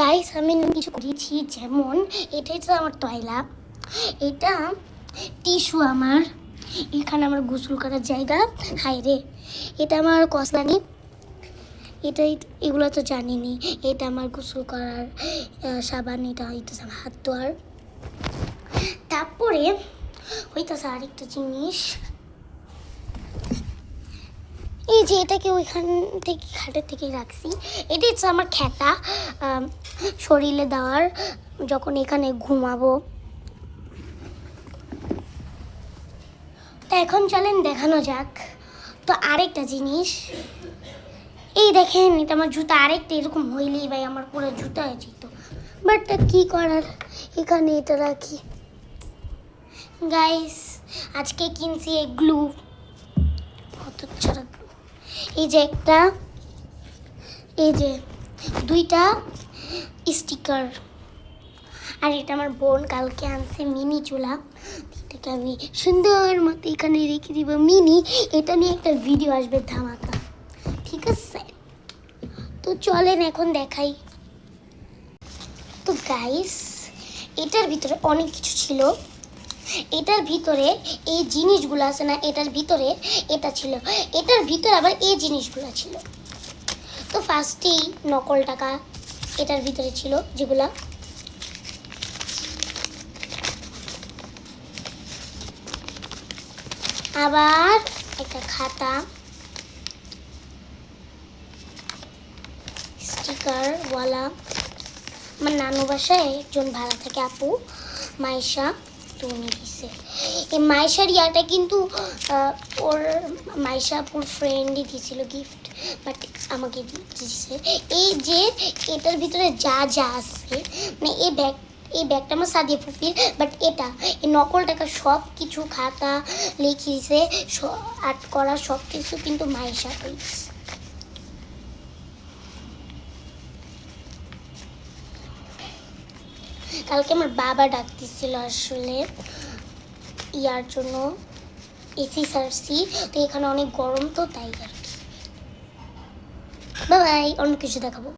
Guys আমি কিছু করেছি, যেমন এটাই তো আমার টয়লা, এটা টিস্যু আমার, এখানে আমার গোসল করার জায়গা। হাই রে, এটা আমার কসলানি, এটাই এগুলো তো জানিনি। এটা আমার গোসল করার সাবান, এটা হইতেছে আমার হাত ধোয়ার। তারপরে হইতেছে আরেকটা জিনিস, এই যে এটাকে ওইখান থেকে খাটের থেকে রাখছি, এটা হচ্ছে আমার খেতা শরীরে দেওয়ার, যখন এখানে ঘুমাবো। তো এখন চলেন দেখানো যাক। তো আরেকটা জিনিস, এই দেখেন এটা আমার জুতা, আরেকটা এরকম হইলেই ভাই আমার পুরো জুতা হয়ে যেত, বাট কি করার, এখানে এটা রাখি। গাইস আজকে কিনছি এই গ্লু, কত ছাড়া গ্লু, এই যে একটা, এই যে দুইটা স্টিকার, আর এটা আমার বোন কালকে আনছে মিনি চুলা, এটাকে আমি সুন্দর মতো এখানে রেখে দিব। মিনি, এটা নিয়ে একটা ভিডিও আসবে ধামাকা, ঠিক আছে? তো চলেন এখন দেখাই। তো গাইস এটার ভিতরে অনেক কিছু ছিল, এটার ভিতরে এই জিনিসগুলো আছে না, এটার ভিতরে এটা ছিল, এটার ভিতরে আবার এই জিনিসগুলো ছিল। তো ফার্স্টেই নকল টাকা এটার ভিতরে ছিল, যেগুলা আবার একটা খাতা, স্টিকারওয়ালা। আমার নানু বাসায় একজন ভাড়া থাকে আপু, মাইশা, তো উনি দিছে। এই মাইশার ইয়াটা কিন্তু ওর মাইশা আপুর ফ্রেন্ডই দিয়েছিল গিফট, বাট আমাকে দিয়েছে। এই যে এটার ভিতরে যা যা আছে, মানে এই ব্যাগটা আমার সাদিয়া ফুপির, বাট এটা এই নকল টাকা সব কিছু খাতা লিখিয়েছে, আর্ট করা সব কিছু কিন্তু মাইশা করেছে। কালকে আমার বাবা ডাকতেছিল আসলে ইয়ার জন্য, এসি সারসি, তো এখানে অনেক গরম, তো তাই আর কি। বাই, অন্য কিছু দেখাবো।